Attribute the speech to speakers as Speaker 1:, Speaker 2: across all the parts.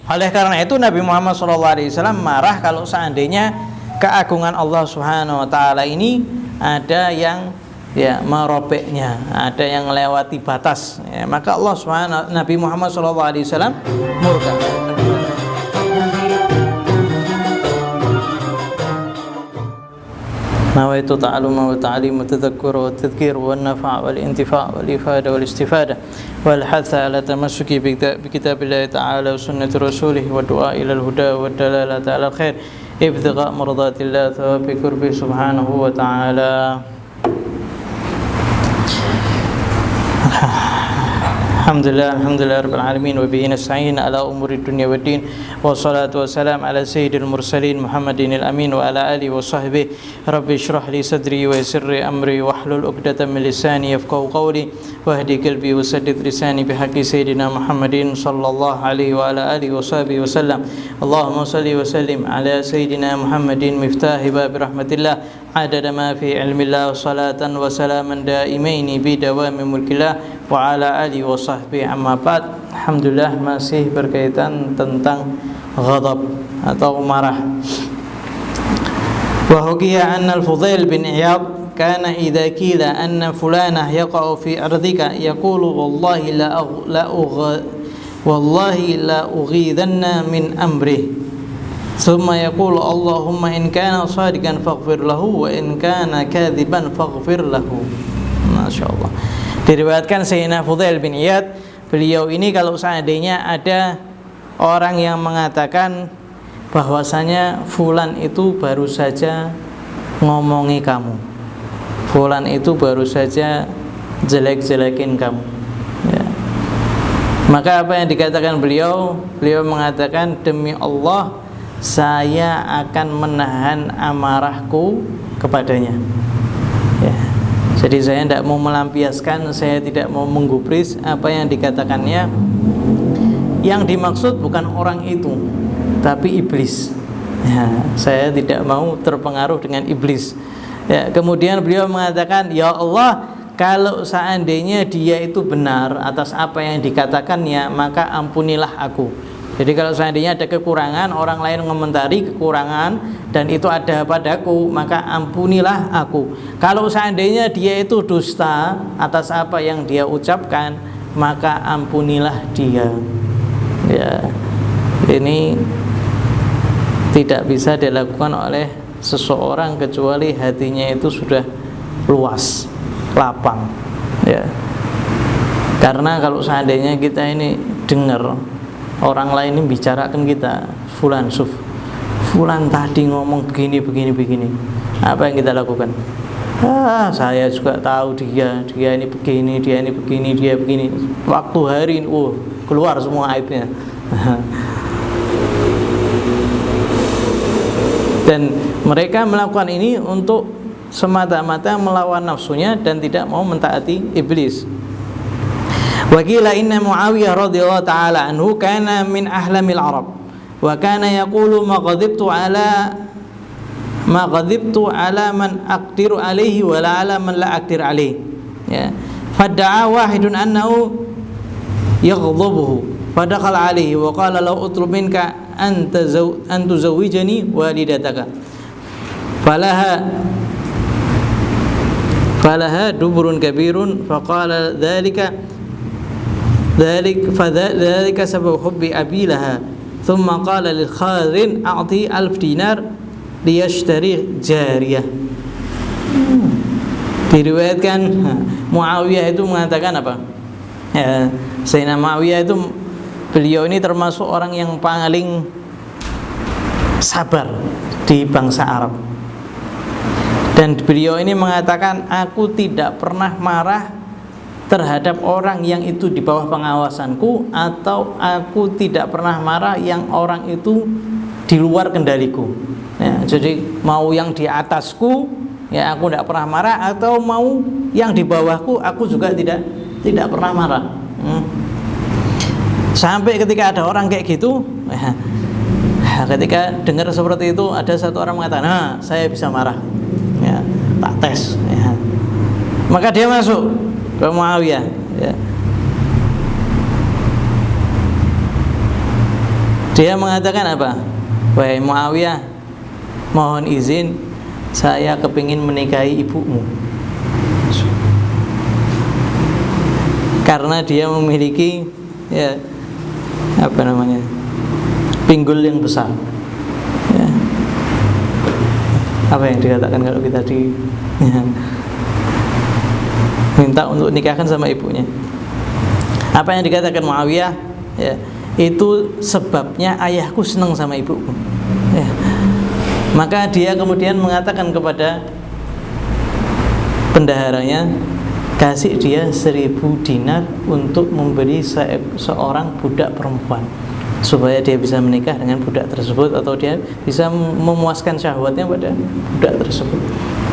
Speaker 1: Oleh karena itu Nabi Muhammad SAW marah kalau seandainya keagungan Allah Subhanahu wa taala ini ada yang merobeknya, ada yang melewati batas. Maka Allah Subhanahu Nabi Muhammad SAW murka. Nawaitu ta'alluma wa ta'lim wa tadhakkur wa tadhkir wa an-nafa' wal intifa' wal ifada wal istifada wal hatha ala tamassuki bi kitabillahi ta'ala wa sunnati rasulih wa du'a ila al-huda wa dalalati ala al-khair ibtigha' mardatillah thawabi qurbi subhanahu wa ta'ala. Alhamdulillah rabbil alamin wa bihi nasta'in ala umuri dunya waddin wassalatu wassalamu ala sayyidil mursalin Muhammadin al-amin wa ala alihi wa sahbihi rabbi shrah li sadri wa yassir li amri wahlul 'uqdatam min lisani yafqahu qawli wahdi qalbi wa saddid lisani bihaqqi sayyidina Muhammadin sallallahu alaihi wa ala alihi wa sahbihi wasallam. Allahumma salli wa sallim ala sayyidina Muhammadin miftahi bab rahmatillah adada ma fi ilmillah salatan wa salaman daimaini bi dawami mulkillah wa ala alihi wa sahbihi amma ba'd. Alhamdulillah masih berkaitan tentang ghadab atau marah. Wa hukiya anna al-Fudail bin Iyad kana idza qila anna fulanah yaqa'u fi ardika yaqulu wallahi la ughidanna min amri thumma yaqulu Allahumma in kana shadiqan faghfir lahu wa in kana kadhiban faghfir lahu. Masyaallah. Diriwayatkan Sayyidina Fudail bin Iyad, beliau ini kalau seandainya ada orang yang mengatakan bahwasanya fulan itu baru saja ngomongi kamu, fulan itu baru saja jelek-jelekin kamu, ya. Maka apa yang dikatakan beliau? Beliau mengatakan, demi Allah saya akan menahan amarahku kepadanya, ya. Jadi saya tidak mau melampiaskan, saya tidak mau menggubris apa yang dikatakannya. Yang dimaksud bukan orang itu, tapi iblis, ya. Saya tidak mau terpengaruh dengan iblis, ya. Kemudian beliau mengatakan, ya Allah, kalau seandainya dia itu benar atas apa yang dikatakannya, maka ampunilah aku. Jadi kalau seandainya ada kekurangan, orang lain mengomentari kekurangan dan itu ada padaku, maka ampunilah aku. Kalau seandainya dia itu dusta atas apa yang dia ucapkan, maka ampunilah dia. Ya, ini tidak bisa dilakukan oleh seseorang kecuali hatinya itu sudah luas, lapang, ya. Karena kalau seandainya kita ini dengar orang lain ini bicarakan kita, fulan tadi ngomong begini, apa yang kita lakukan? Saya juga tahu dia ini begini, dia begini. Waktu hari ini, keluar semua aibnya. Dan mereka melakukan ini untuk semata-mata melawan nafsunya dan tidak mau mentaati iblis. Wa qila inna Muawiyah radhiyallahu ta'ala anhu kana min ahlamil Arab wa kana yaqulu ma ghadibtu ala man aqdiru alaihi wa la ala man la aqdir alaihi, ya. Fadda'a wahidun annahu yaghdabuhu fadakhala alaihi wa qala law utlub minka an tuzawwijani walidataka falaha duburun kabirun faqala ذلك سبب حب أبي لها ثم قال للخازن أعطي 1000 دينار ليشتري جارية. Diriwayatkan Muawiyah itu mengatakan apa? Ya, Sayyidina Muawiyah itu, beliau ini termasuk orang yang paling sabar di bangsa Arab. Dan beliau ini mengatakan, aku tidak pernah marah terhadap orang yang itu di bawah pengawasanku, atau aku tidak pernah marah yang orang itu di luar kendaliku, ya. Jadi mau yang di atasku, ya aku tidak pernah marah, atau mau yang di bawahku, aku juga tidak pernah marah. Sampai ketika ada orang kayak gitu, ya, ketika dengar seperti itu, ada satu orang mengatakan, saya bisa marah, ya, tak tes, ya. Maka dia masuk ke Muawiyah, ya. Dia mengatakan apa? Wahai Muawiyah, mohon izin, saya kepingin menikahi ibumu. Karena dia memiliki ya apa namanya, pinggul yang besar ya. Apa yang dikatakan kalau kita minta untuk nikahkan sama ibunya? Apa yang dikatakan Muawiyah ya, itu sebabnya ayahku senang sama ibuku ya. Maka dia kemudian mengatakan kepada bendaharanya, kasih dia 1.000 dinar untuk memberi seorang budak perempuan, supaya dia bisa menikah dengan budak tersebut, atau dia bisa memuaskan syahwatnya pada budak tersebut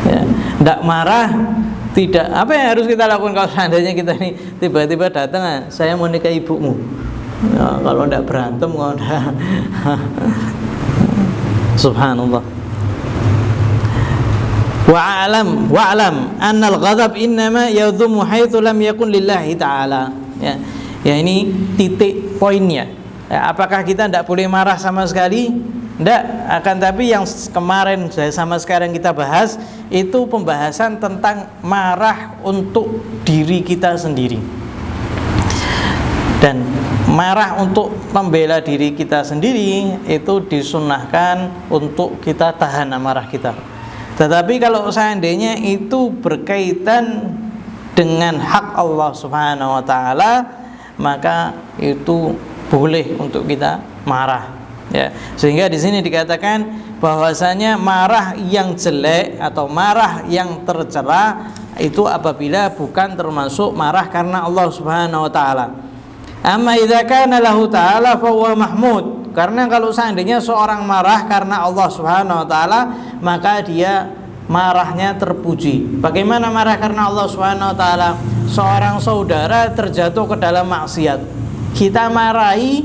Speaker 1: ya. Tidak marah, tidak. Apa yang harus kita lakukan kalau seandainya kita ini tiba-tiba datang, saya mau nikah ibumu ya, kalau tidak berantem, kalau tidak subhanallah. Wa'alam annal ghadab innama yadhumu haitsu lam yakun lillahi ta'ala ya. Ya, ini titik poinnya ya. Apakah kita tidak boleh marah sama sekali? Tidak. Akan tapi yang kemarin sama sekarang kita bahas itu pembahasan tentang marah untuk diri kita sendiri, dan marah untuk membela diri kita sendiri itu disunnahkan untuk kita tahan amarah kita. Tetapi kalau seandainya itu berkaitan dengan hak Allah Subhanahu wa taala, maka itu boleh untuk kita marah ya. Sehingga di sini dikatakan bahwasanya marah yang jelek atau marah yang tercela itu apabila bukan termasuk marah karena Allah Subhanahu wa taala. Amma idza kana lahu ta'ala fa huwa mahmud. Karena kalau seandainya seorang marah karena Allah Subhanahu wa taala, maka dia marahnya terpuji. Bagaimana marah karena Allah Subhanahu wa taala? Seorang saudara terjatuh ke dalam maksiat, kita marahi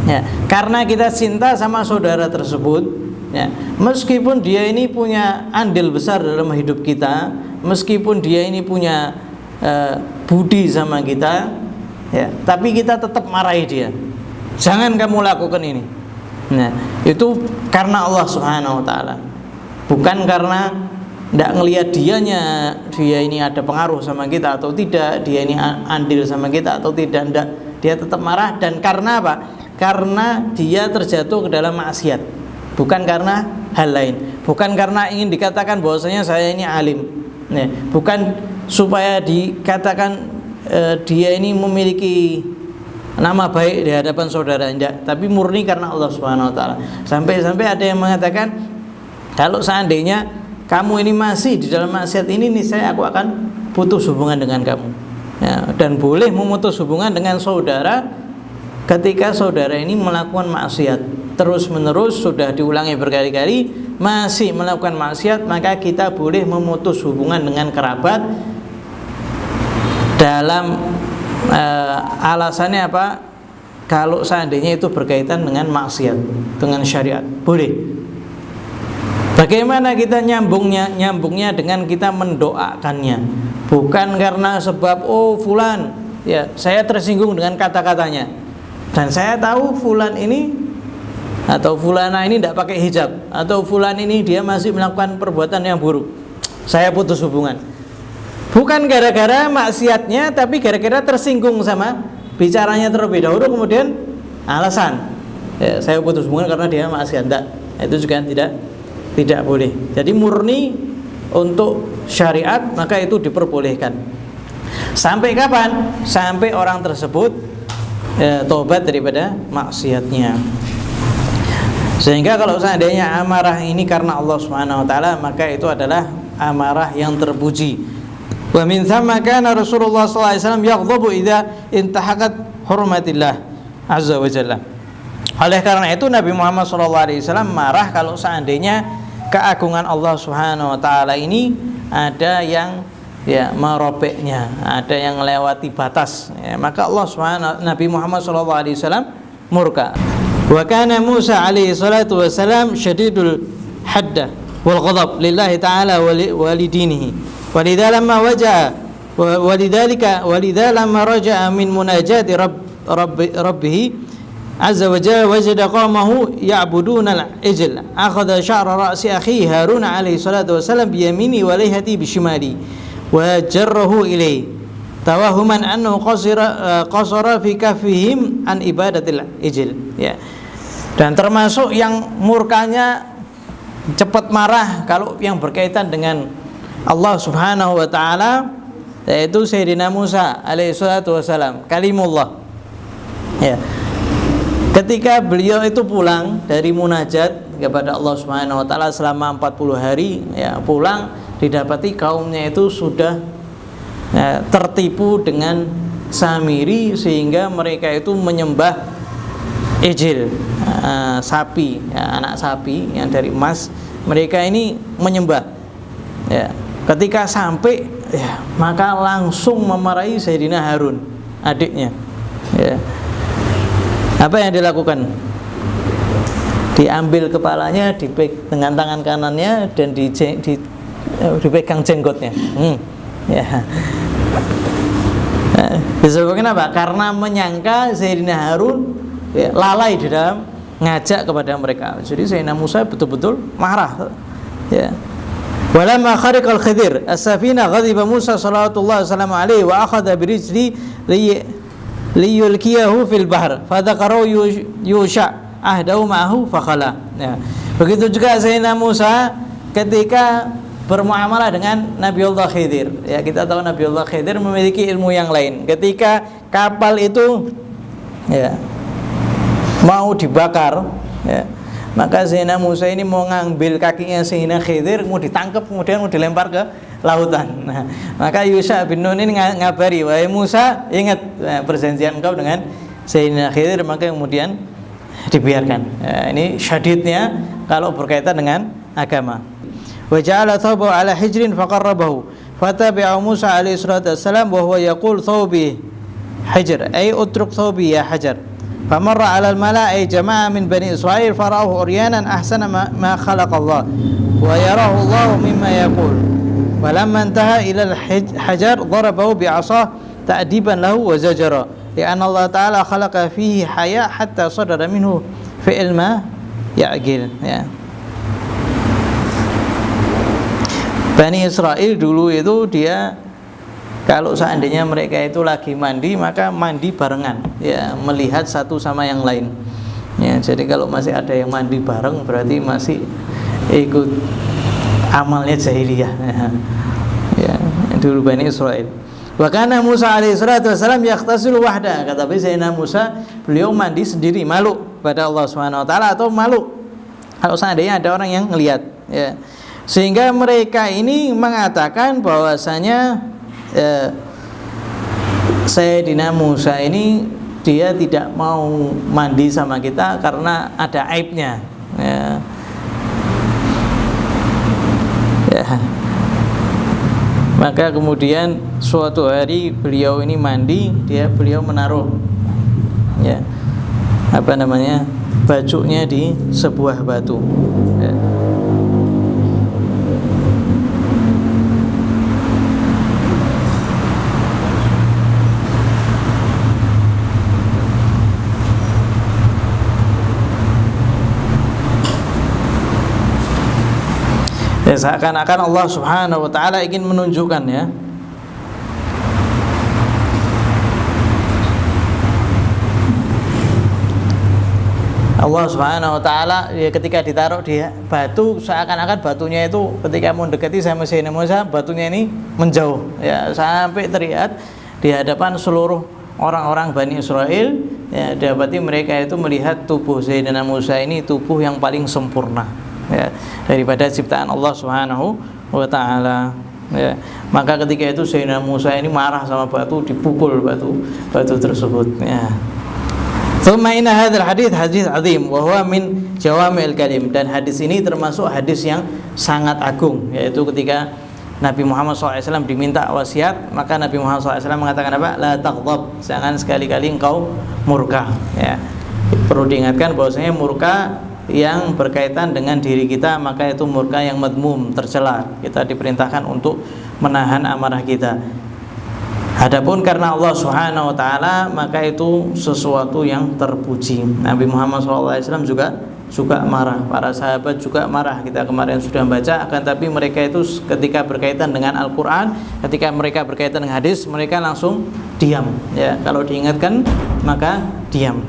Speaker 1: ya, karena kita cinta sama saudara tersebut ya. Meskipun dia ini punya andil besar dalam hidup kita, meskipun dia ini punya budi sama kita ya, tapi kita tetap marahi dia. Jangan kamu lakukan ini. Nah, itu karena Allah Subhanahu wa taala. Bukan karena tidak ngelihat dia ini ada pengaruh sama kita atau tidak, dia ini andil sama kita atau tidak. Tidak. Dia tetap marah, dan karena apa? Karena dia terjatuh ke dalam maksiat. Bukan karena hal lain. Bukan karena ingin dikatakan bahwasanya saya ini alim. Nah, bukan supaya dikatakan dia ini memiliki nama baik di hadapan saudara, enggak, tapi murni karena Allah Subhanahu wa taala. Sampai-sampai ada yang mengatakan, kalau seandainya kamu ini masih di dalam maksiat ini nih, aku akan putus hubungan dengan kamu ya. Dan boleh memutus hubungan dengan saudara ketika saudara ini melakukan maksiat terus menerus, sudah diulangi berkali-kali masih melakukan maksiat, maka kita boleh memutus hubungan dengan kerabat dalam alasannya apa? Kalau seandainya itu berkaitan dengan maksiat, dengan syariat, boleh. Bagaimana kita nyambungnya dengan kita mendoakannya, bukan karena sebab fulan ya, saya tersinggung dengan kata-katanya, dan saya tahu fulan ini atau fulana ini tidak pakai hijab, atau fulan ini dia masih melakukan perbuatan yang buruk, saya putus hubungan. Bukan gara-gara maksiatnya, tapi gara-gara tersinggung sama bicaranya terlebih dahulu, kemudian alasan ya, saya putus hubungan karena dia maksiat. Tidak, itu juga tidak boleh. Jadi murni untuk syariat, maka itu diperbolehkan. Sampai kapan? Sampai orang tersebut tobat daripada maksiatnya. Sehingga kalau seandainya amarah ini karena Allah Subhanahu wa taala, maka itu adalah amarah yang terpuji. Wa min thamma kana Rasulullah sallallahu alaihi wasallam yaghdabu idza intahakat hurmatillah azza wa jalla. Oleh karena itu Nabi Muhammad sallallahu alaihi wasallam marah kalau seandainya keagungan Allah Subhanahu wa taala ini ada yang ya merobeknya, ada yang melewati batas ya, maka Allah Subhanahu Nabi Muhammad sallallahu alaihi wasallam murka. Wa kana Musa alaihi salatu wasalam syadidul hadda wal ghadab lillahi ta'ala wa lidinihi. Walidha lamma waja'a walidha lamma raja'a min munajati rabbih azza wa jalla wajada qaumahu ya'buduna al-ijl akhadha sya'ra ra'si akhi Harun alaihi salatu wasalam bi yamini wa layhati bi shimali wa jarrahu ilayhi tawahuman annahu qasara fi kafihim an ibadatil ijl, ya. Dan termasuk yang murkanya cepat marah kalau yang berkaitan dengan Allah Subhanahu wa taala, yaitu Sayyidina Musa alaihi salatu wasalam, kalimullah. Ya. Ketika beliau itu pulang dari munajat kepada Allah Subhanahu wa taala selama 40 hari, ya, pulang didapati kaumnya itu sudah, ya, tertipu dengan Samiri sehingga mereka itu menyembah ijil, sapi, ya, anak sapi yang dari emas. Mereka ini menyembah. Ya. Ketika sampai, ya, maka langsung memarahi Sayyidina Harun, adiknya. Ya. Apa yang dilakukan? Diambil kepalanya, dengan tangan kanannya, dan dipegang jenggotnya. Ya. Disebabkan apa? Karena menyangka Sayyidina Harun, ya, lalai di dalam ngajak kepada mereka. Jadi Sayyidina Musa betul-betul marah. Ya. Walamma khariqal Khidir as-safina ghadiba Musa sallallahu alaihi wa akhadha bi rijli liyulkiyahu fil bahr fadzakara Yusha ahdahu ma'ahu fakhala. Ya. Begitu juga Sayyidina Musa ketika bermuamalah dengan Nabiullah Khidir. Ya, kita tahu Nabiullah Khidir memiliki ilmu yang lain. Ketika kapal itu, ya, mau dibakar, ya, maka Sayyidina Musa ini mau ngambil kakinya Sayyidina Khidir, mau ditangkap kemudian mau dilempar ke lautan. Nah, maka Yusha bin Nun ini ngabari, wahai Musa, ingat perjanjian engkau dengan Sayyidina Khidir, maka kemudian dibiarkan. Ya, ini syadidnya kalau berkaitan dengan agama. Wa ja'ala thawbahu ala hijrin faqarrabahu fatabi'a Musa alaihi salatu wassalam wa huwa yaqul thawbi hijr ay utruk thawbi ya hajar. Famarra 'ala al-mala'i jama'a min bani Israil fara'ahu uryanan ahsana ma khalaqa Allah wa yarahu Allah mimma yaqul. Walamma intaha ila al-hajar darabahu bi'asah ta'diban lahu wa zajara li'anna Allah ta'ala khalaqa fihi haya hatta sadara minhu fi'il ma ya'gil. Ya. Bani Israel dulu itu dia, kalau seandainya mereka itu lagi mandi, maka mandi barengan, ya, melihat satu sama yang lain. Ya, jadi kalau masih ada yang mandi bareng berarti masih ikut amalnya jahiliyah. Ya, dulu Bani Israel. Wa kana Musa alaihi salatu wasallam yaqtasilu wahda. Kata Sayyidina Musa, beliau mandi sendiri, malu pada Allah Subhanahu wa taala, atau malu kalau seandainya ada orang yang ngelihat, ya. Sehingga mereka ini mengatakan bahwasanya Sayyidina Musa ini dia tidak mau mandi sama kita karena ada aibnya, ya. Ya. Maka kemudian suatu hari beliau ini mandi, beliau menaruh, ya, bajunya di sebuah batu, ya. Ya, seakan-akan Allah Subhanahu wa taala ingin menunjukkan, ya, Allah Subhanahu wa taala, ya, ketika ditaruh di batu, seakan-akan batunya itu ketika mau mendekati sama Sayyidina Musa, batunya ini menjauh, ya, sampai terlihat di hadapan seluruh orang-orang Bani Israel, ya, dapati mereka itu melihat tubuh Sayyidina Musa ini tubuh yang paling sempurna, ya, daripada ciptaan Allah Subhanahu wa taala, ya. Maka ketika itu Sayyidina Musa ini marah sama batu, dipukul batu tersebut, ya. Tsumma inna hadzal hadits hadits azim wa huwa min jawami'il kalim, dan hadis ini termasuk hadis yang sangat agung, yaitu ketika Nabi Muhammad SAW diminta wasiat, maka Nabi Muhammad SAW mengatakan apa? La taghdab, jangan sekali-kali engkau murka, ya. Perlu diingatkan bahwasanya murka yang berkaitan dengan diri kita, maka itu murka yang madmum, tercela. Kita diperintahkan untuk menahan amarah kita. Adapun karena Allah Subhanahu wa taala, maka itu sesuatu yang terpuji. Nabi Muhammad SAW juga marah, para sahabat juga marah. Kita kemarin sudah baca, akan tapi mereka itu ketika berkaitan dengan Al-Qur'an, ketika mereka berkaitan dengan hadis, mereka langsung diam, ya. Kalau diingatkan maka diam.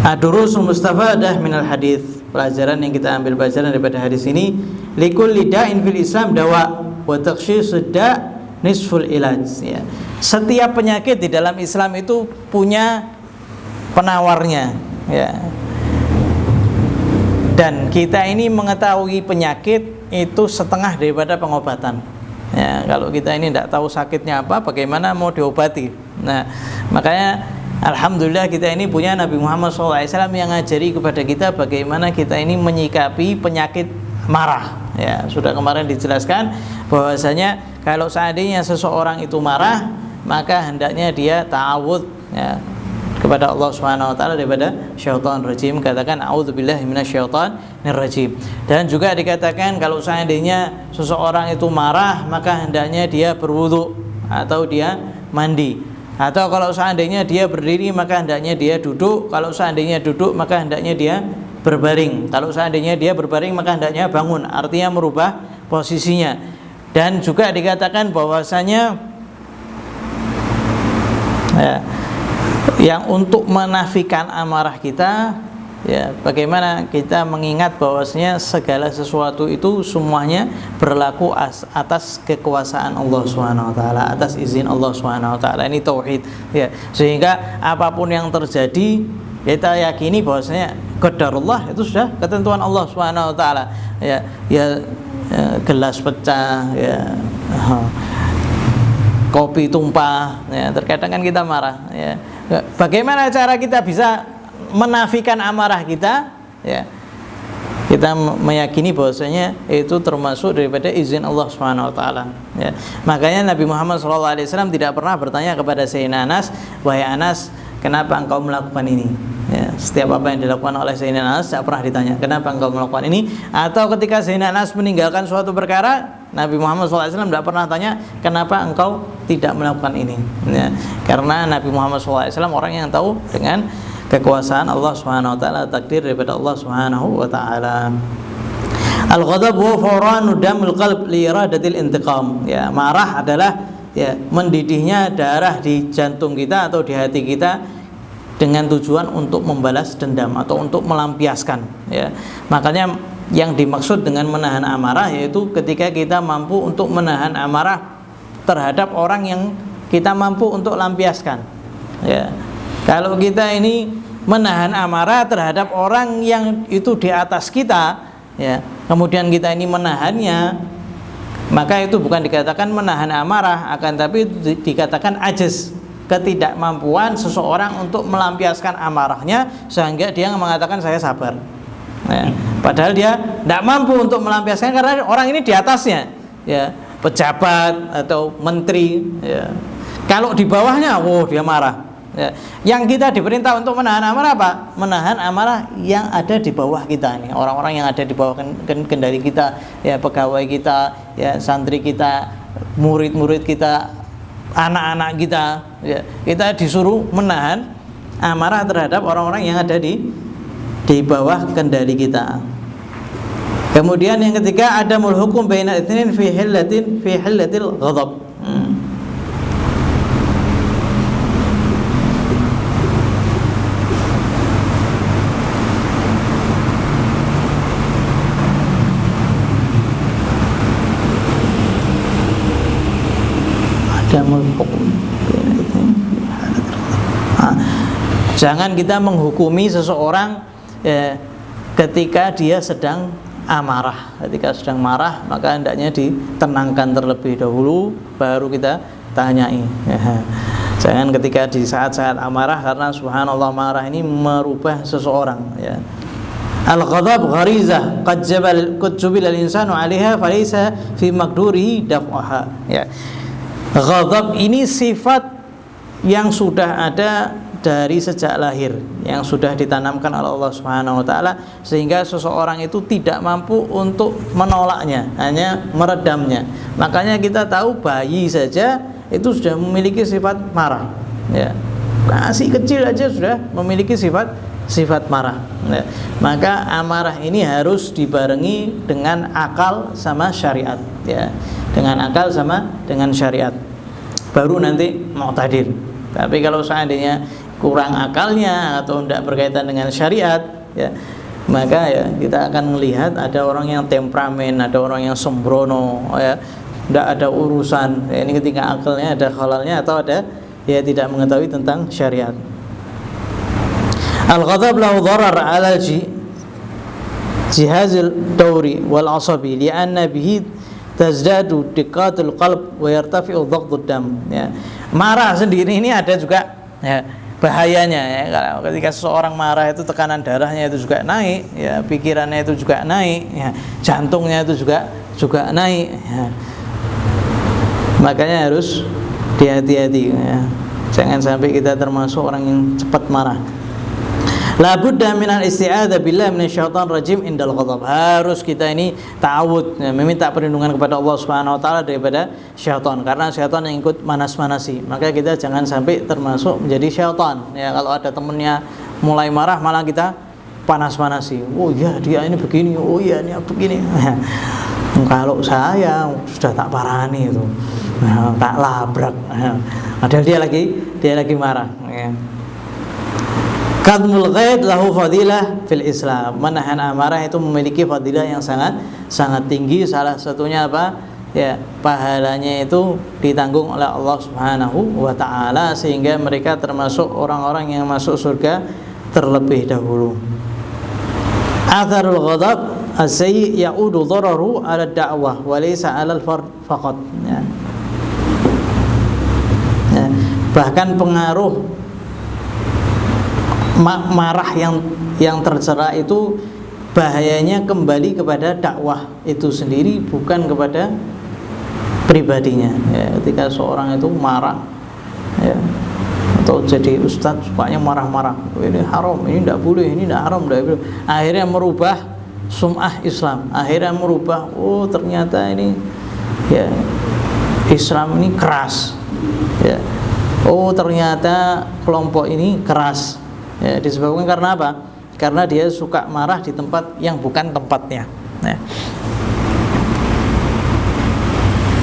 Speaker 1: Ad-durusul mustafadah minal hadis. Pelajaran yang kita ambil pelajaran daripada hadis ini, likulli da'in fil Islam dawa wa takhshisud da' nisful ilaj, ya. Setiap penyakit di dalam Islam itu punya penawarnya, ya. Dan kita ini mengetahui penyakit itu setengah daripada pengobatan, ya. Kalau kita ini tidak tahu sakitnya apa, bagaimana mau diobati? Nah, makanya alhamdulillah kita ini punya Nabi Muhammad SAW yang ngajari kepada kita bagaimana kita ini menyikapi penyakit marah, ya. Sudah kemarin dijelaskan bahwasanya kalau seandainya seseorang itu marah, maka hendaknya dia ta'awudz, ya, kepada Allah Subhanahu wa taala daripada syaitan rajim. Katakan a'udzubillahi minasyaitonir rajim. Dan juga dikatakan kalau seandainya seseorang itu marah, maka hendaknya dia berwudu atau dia mandi. Atau kalau seandainya dia berdiri, maka hendaknya dia duduk. Kalau seandainya duduk, maka hendaknya dia berbaring. Kalau seandainya dia berbaring, maka hendaknya bangun. Artinya merubah posisinya. Dan juga dikatakan bahwasanya, ya, yang untuk menafikan amarah kita, ya, bagaimana kita mengingat bahwasanya segala sesuatu itu semuanya berlaku atas kekuasaan Allah Subhanahu wa taala, atas izin Allah Subhanahu wa taala. Ini tauhid, ya. Sehingga apapun yang terjadi, kita yakini bahwasanya qadarullah itu sudah ketentuan Allah Subhanahu wa taala, ya. Gelas pecah, ya, kopi tumpah, ya. Terkadang kan kita marah, ya. Bagaimana cara kita bisa menafikan amarah kita, ya? Kita meyakini bahwasanya itu termasuk daripada izin Allah Subhanahu wa taala, ya. Makanya Nabi Muhammad SAW tidak pernah bertanya kepada Sayyidina Anas, "Wahai Anas, kenapa engkau melakukan ini?" Ya, setiap apa yang dilakukan oleh Sayyidina Anas tidak pernah ditanya, "Kenapa engkau melakukan ini?" Atau ketika Sayyidina Anas meninggalkan suatu perkara, Nabi Muhammad SAW tidak pernah tanya, "Kenapa engkau tidak melakukan ini?" Ya, karena Nabi Muhammad SAW orang yang tahu dengan kekuasaan Allah Subhanahu wa taala, takdir daripada Allah Subhanahu wa taala. Al-ghadab wa fawranu damul qalb li iradatil intiqam. Ya, marah adalah, ya, mendidihnya darah di jantung kita atau di hati kita dengan tujuan untuk membalas dendam atau untuk melampiaskan, ya. Makanya yang dimaksud dengan menahan amarah yaitu ketika kita mampu untuk menahan amarah terhadap orang yang kita mampu untuk lampiaskan, ya. Kalau kita ini menahan amarah terhadap orang yang itu di atas kita, ya, kemudian kita ini menahannya, maka itu bukan dikatakan menahan amarah, akan tapi dikatakan ajiz, ketidakmampuan seseorang untuk melampiaskan amarahnya sehingga dia mengatakan saya sabar, ya. Padahal dia tidak mampu untuk melampiaskan karena orang ini di atasnya, ya, pejabat atau menteri, ya. Kalau di bawahnya, dia marah, ya. Yang kita diperintah untuk menahan amarah apa? Menahan amarah yang ada di bawah kita ini, orang-orang yang ada di bawah kendali kita, ya, pegawai kita, ya, santri kita, murid-murid kita, anak-anak kita, ya. Kita disuruh menahan amarah terhadap orang-orang yang ada di bawah kendali kita. Kemudian yang ketiga, adamul hukum baina itsnain fi hillatil ghadab. Jangan kita menghukumi seseorang, ya, ketika dia sedang amarah. Ketika sedang marah, maka hendaknya ditenangkan terlebih dahulu, baru kita tanyai, ya. Jangan ketika di saat-saat amarah, karena subhanallah marah ini merubah seseorang, ya. Al-ghadab gharizah qad jubila al-insanu 'alaiha falaysa fi maqdurihi daf'aha, ya. Ghadab ini sifat yang sudah ada dari sejak lahir, yang sudah ditanamkan oleh Allah Subhanahu wa taala, sehingga seseorang itu tidak mampu untuk menolaknya, hanya meredamnya. Makanya kita tahu bayi saja itu sudah memiliki sifat marah, ya. Masih kecil aja sudah memiliki sifat marah, ya. Maka amarah ini harus dibarengi dengan akal sama syariat, ya. Dengan akal sama dengan syariat, baru nanti mu'tadil. Tapi kalau seandainya kurang akalnya atau tidak berkaitan dengan syariat, ya, maka ya kita akan melihat ada orang yang temperamen, ada orang yang sembrono, ya, tidak ada urusan. Ya, ini ketika akalnya ada khalalnya atau ada ya tidak mengetahui tentang syariat. Al-ghadab lahu dharar 'ala jihazil dawri wal asabi li'anna bihi tazdadu diqqatul qalb wa yartafi'u dhaghdud dam, ya. Marah sendiri ini ada juga, ya, bahayanya, ya. Kalau ketika seseorang marah itu tekanan darahnya itu juga naik, ya, pikirannya itu juga naik, ya, jantungnya itu juga naik, ya. Makanya harus hati-hati, ya. Jangan sampai kita termasuk orang yang cepat marah. La budda minal isti'adzah billahi minasyaitonir rajim indal ghadab. Harus kita ini ta'awud, ya, meminta perlindungan kepada Allah Subhanahu wa taala daripada syaitan, karena syaitan yang ikut manas-manasi. Maka kita jangan sampai termasuk menjadi syaitan, ya. Kalau ada temennya mulai marah malah kita panas-manasi. Oh iya dia ini begini, oh iya ini begini. Kalau saya sudah tak parani itu, tak labrak. Padahal dia lagi marah, ya. Kadmul ghaid lahu fadilah fil Islam. Menahan amarah itu memiliki fadilah yang sangat tinggi. Salah satunya apa? Ya, pahalanya itu ditanggung oleh Allah Subhanahu wa taala sehingga mereka termasuk orang-orang yang masuk surga terlebih dahulu. Atharul ghadab as-sayyi ya'udu dhararu 'ala ad-da'wah wa laysa 'ala al-fard faqat, ya. Ya, bahkan pengaruh marah yang tercela itu bahayanya kembali kepada dakwah itu sendiri, bukan kepada pribadinya, ya. Ketika seorang itu marah, ya, atau jadi ustadz sukanya marah-marah, ini haram, ini tidak boleh, ini tidak haram, tidak boleh, akhirnya merubah sum'ah Islam, akhirnya merubah, oh ternyata ini, ya, Islam ini keras, ya. Oh ternyata kelompok ini keras. Ya, disebabkan karena apa? Karena dia suka marah di tempat yang bukan tempatnya, ya.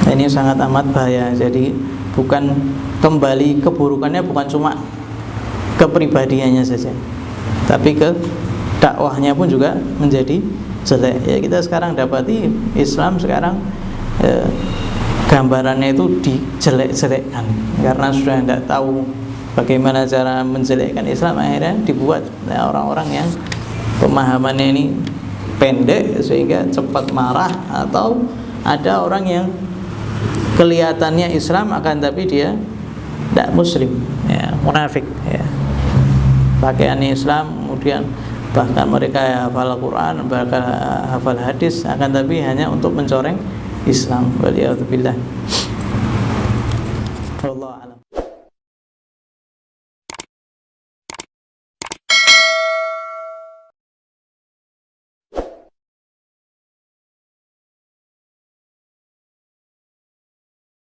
Speaker 1: Ini sangat amat bahaya. Jadi bukan kembali keburukannya bukan cuma kepribadiannya saja, tapi ke dakwahnya pun juga menjadi jelek. Ya, kita sekarang dapati Islam sekarang gambarannya itu dijelek-jelekkan karena sudah tidak tahu bagaimana cara menjelekkan Islam. Akhirnya dibuat orang-orang yang pemahamannya ini pendek sehingga cepat marah, atau ada orang yang kelihatannya Islam akan tapi dia tidak muslim, ya, munafik, ya. Pakaiannya Islam, kemudian bahkan mereka hafal Quran, bahkan hafal hadis, akan tapi hanya untuk mencoreng Islam. Waliyadzubillah. Wallahu a'lam.